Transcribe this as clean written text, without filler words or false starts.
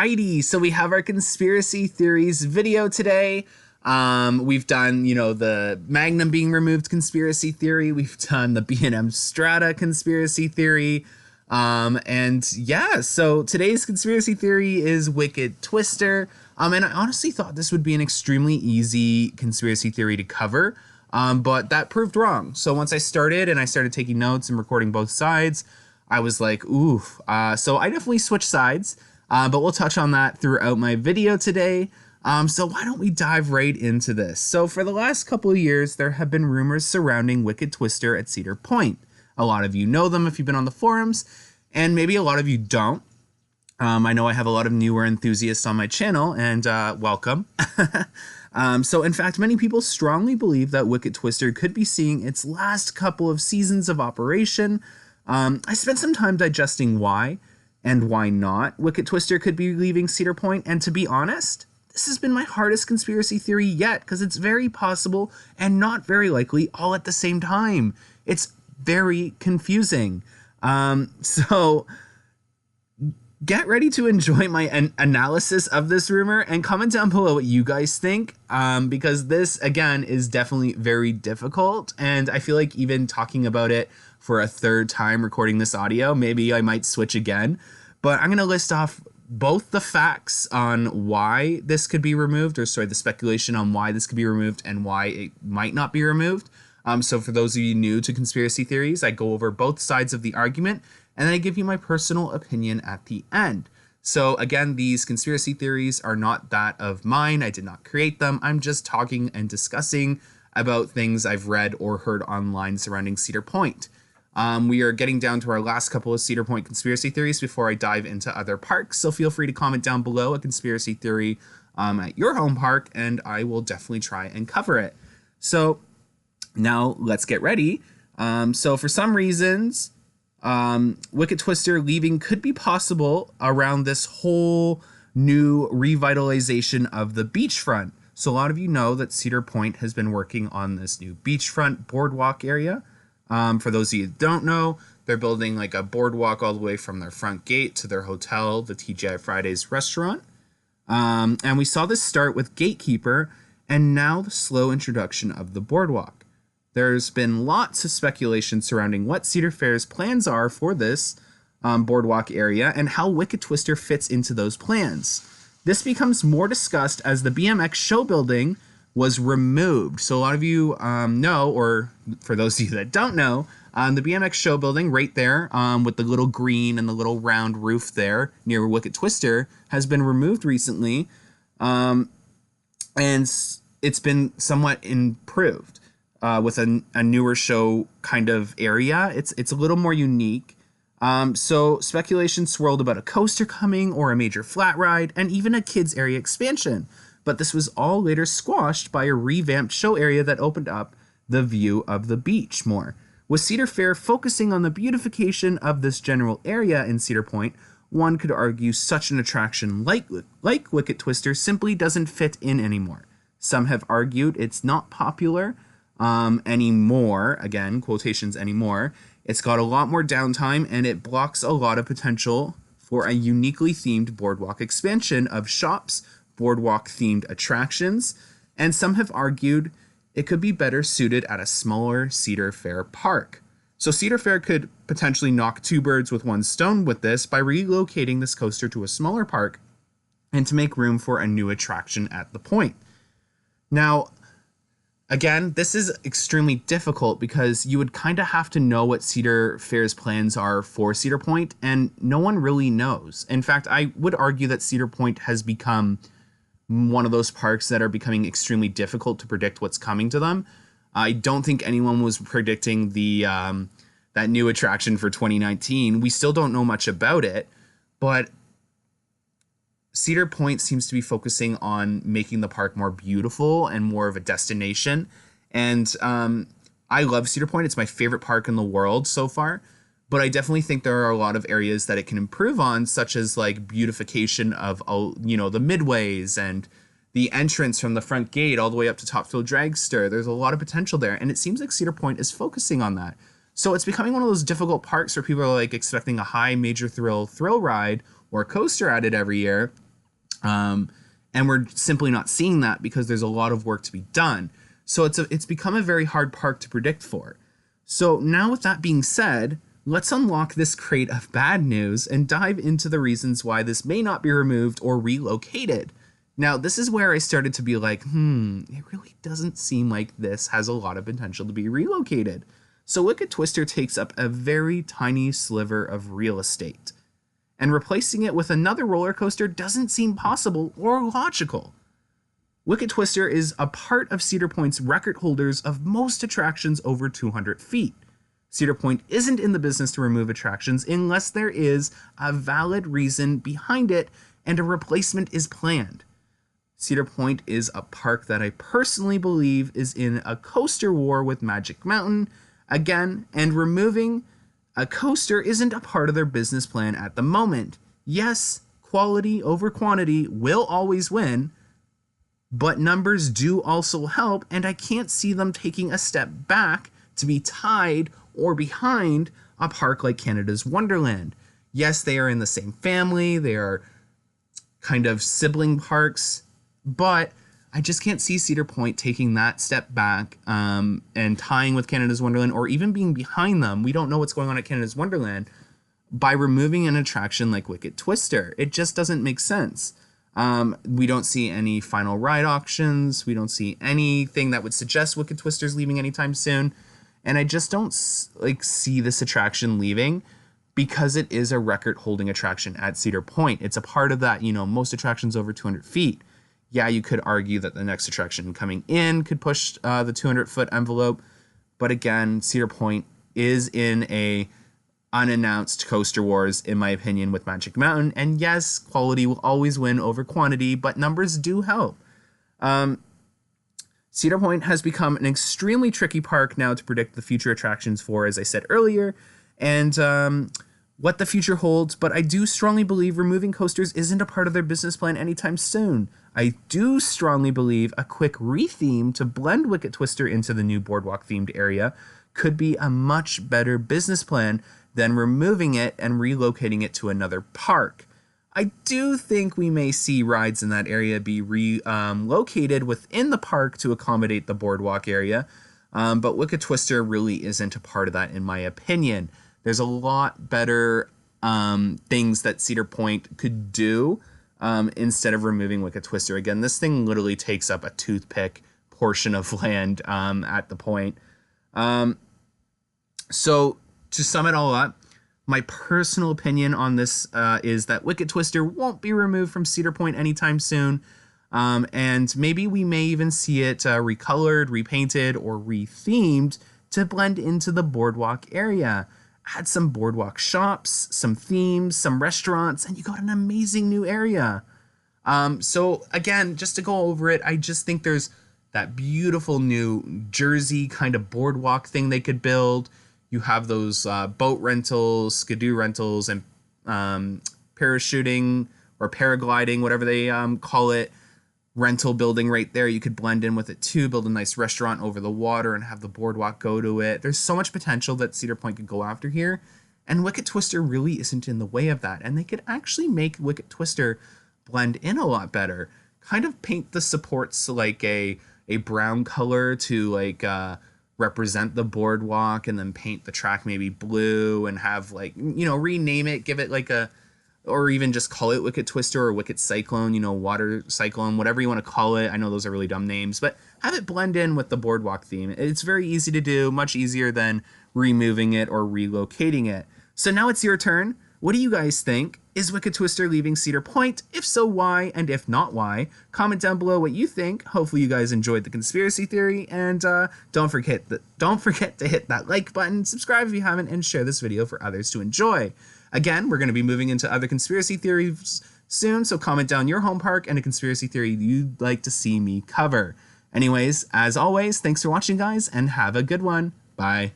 Alrighty, so we have our conspiracy theories video today. We've done, the Magnum being removed conspiracy theory. We've done the B&M Strata conspiracy theory. So today's conspiracy theory is Wicked Twister. And I honestly thought this would be an extremely easy conspiracy theory to cover. But that proved wrong. So once I started taking notes and recording both sides, I was like, oof. So I definitely switched sides. But we'll touch on that throughout my video today. So why don't we dive right into this? So for the last couple of years, there have been rumors surrounding Wicked Twister at Cedar Point. A lot of you know them if you've been on the forums, and maybe a lot of you don't. I know I have a lot of newer enthusiasts on my channel, and welcome. So in fact, many people strongly believe that Wicked Twister could be seeing its last couple of seasons of operation. I spent some time digesting why and why not Wicked Twister could be leaving Cedar Point, and to be honest, this has been my hardest conspiracy theory yet, because it's very possible and not very likely all at the same time. It's very confusing. So get ready to enjoy my analysis of this rumor and comment down below what you guys think, because this, again, is definitely very difficult, and I feel like even talking about it for a third time recording this audio, maybe I might switch again. But I'm going to list off both the facts on why this could be removed, the speculation on why this could be removed and why it might not be removed. So for those of you new to conspiracy theories, I go over both sides of the argument, and then I give you my personal opinion at the end. So again, these conspiracy theories are not that of mine. I did not create them. I'm just talking and discussing about things I've read or heard online surrounding Cedar Point. We are getting down to our last couple of Cedar Point conspiracy theories before I dive into other parks. So feel free to comment down below a conspiracy theory at your home park, and I will definitely try and cover it. So now let's get ready. So for some reasons, Wicked Twister leaving could be possible around this whole new revitalization of the beachfront. So a lot of you know that Cedar Point has been working on this new beachfront boardwalk area. For those of you who don't know, they're building like a boardwalk all the way from their front gate to their hotel, the TGI Fridays restaurant. And we saw this start with Gatekeeper, and now the slow introduction of the boardwalk. There's been lots of speculation surrounding what Cedar Fair's plans are for this boardwalk area and how Wicked Twister fits into those plans. This becomes more discussed as the BMX show building was removed. So a lot of you know, or for those of you that don't know, the BMX show building right there with the little green and the little round roof there near Wicked Twister has been removed recently, and it's been somewhat improved with a newer show kind of area. It's a little more unique. So speculation swirled about a coaster coming or a major flat ride and even a kids area expansion. But this was all later squashed by a revamped show area that opened up the view of the beach more. With Cedar Fair focusing on the beautification of this general area in Cedar Point, one could argue such an attraction like Wicked Twister simply doesn't fit in anymore. Some have argued it's not popular anymore, again, quotations anymore. It's got a lot more downtime and it blocks a lot of potential for a uniquely themed boardwalk expansion of shops, boardwalk themed attractions, and some have argued it could be better suited at a smaller Cedar Fair park. So Cedar Fair could potentially knock two birds with one stone with this by relocating this coaster to a smaller park and to make room for a new attraction at the point. Now, again, this is extremely difficult because you would kind of have to know what Cedar Fair's plans are for Cedar Point, and no one really knows. In fact, I would argue that Cedar Point has become one of those parks that are becoming extremely difficult to predict what's coming to them. I don't think anyone was predicting the that new attraction for 2019. We still don't know much about it, but Cedar Point seems to be focusing on making the park more beautiful and more of a destination. And I love Cedar Point. It's my favorite park in the world so far. But I definitely think there are a lot of areas that it can improve on, such as like beautification of, the midways and the entrance from the front gate all the way up to Topfield Dragster. There's a lot of potential there. And it seems like Cedar Point is focusing on that. So it's becoming one of those difficult parks where people are like expecting a high major thrill ride or coaster at it every year. And we're simply not seeing that because there's a lot of work to be done. So it's become a very hard park to predict for. So now with that being said, let's unlock this crate of bad news and dive into the reasons why this may not be removed or relocated. Now, this is where I started to be like, it really doesn't seem like this has a lot of potential to be relocated. So Wicked Twister takes up a very tiny sliver of real estate, and replacing it with another roller coaster doesn't seem possible or logical. Wicked Twister is a part of Cedar Point's record holders of most attractions over 200 feet. Cedar Point isn't in the business to remove attractions unless there is a valid reason behind it and a replacement is planned. Cedar Point is a park that I personally believe is in a coaster war with Magic Mountain, again, and removing a coaster isn't a part of their business plan at the moment. Yes, quality over quantity will always win, but numbers do also help, and I can't see them taking a step back to be tied or behind a park like Canada's Wonderland. Yes, they are in the same family, they are kind of sibling parks, but I just can't see Cedar Point taking that step back and tying with Canada's Wonderland or even being behind them. We don't know what's going on at Canada's Wonderland by removing an attraction like Wicked Twister. It just doesn't make sense. We don't see any final ride auctions. We don't see anything that would suggest Wicked Twister's leaving anytime soon. And I just don't see this attraction leaving because it is a record-holding attraction at Cedar Point. It's a part of that, most attractions over 200 feet. Yeah, you could argue that the next attraction coming in could push the 200-foot envelope. But again, Cedar Point is in a unannounced coaster wars, in my opinion, with Magic Mountain. And yes, quality will always win over quantity, but numbers do help. Cedar Point has become an extremely tricky park now to predict the future attractions for, as I said earlier, and what the future holds. But I do strongly believe removing coasters isn't a part of their business plan anytime soon. I do strongly believe a quick retheme to blend Wicked Twister into the new boardwalk themed area could be a much better business plan than removing it and relocating it to another park. I do think we may see rides in that area be relocated within the park to accommodate the boardwalk area, but Wicked Twister really isn't a part of that in my opinion. There's a lot better things that Cedar Point could do instead of removing Wicked Twister. Again, this thing literally takes up a toothpick portion of land at the point. So to sum it all up, my personal opinion on this is that Wicked Twister won't be removed from Cedar Point anytime soon. And maybe we may even see it recolored, repainted, or rethemed to blend into the boardwalk area. Add some boardwalk shops, some themes, some restaurants, and you got an amazing new area. So again, just to go over it, I just think there's that beautiful new Jersey kind of boardwalk thing they could build. You have those boat rentals, skidoo rentals, and parachuting or paragliding, whatever they call it, rental building right there. You could blend in with it too, build a nice restaurant over the water and have the boardwalk go to it. There's so much potential that Cedar Point could go after here, and Wicked Twister really isn't in the way of that. And they could actually make Wicked Twister blend in a lot better. Kind of paint the supports like a brown color to represent the boardwalk, and then paint the track maybe blue and have rename it, give it or even just call it Wicked Twister or Wicked Cyclone, water cyclone, whatever you want to call it. I know those are really dumb names, but have it blend in with the boardwalk theme. It's very easy to do, much easier than removing it or relocating it. So now it's your turn. What do you guys think? Is Wicked Twister leaving Cedar Point? If so, why? And if not, why? Comment down below what you think. Hopefully you guys enjoyed the conspiracy theory, and don't forget to hit that like button, subscribe if you haven't, and share this video for others to enjoy. Again, we're going to be moving into other conspiracy theories soon, so comment down your home park and a conspiracy theory you'd like to see me cover. Anyways, as always, thanks for watching, guys, and have a good one. Bye.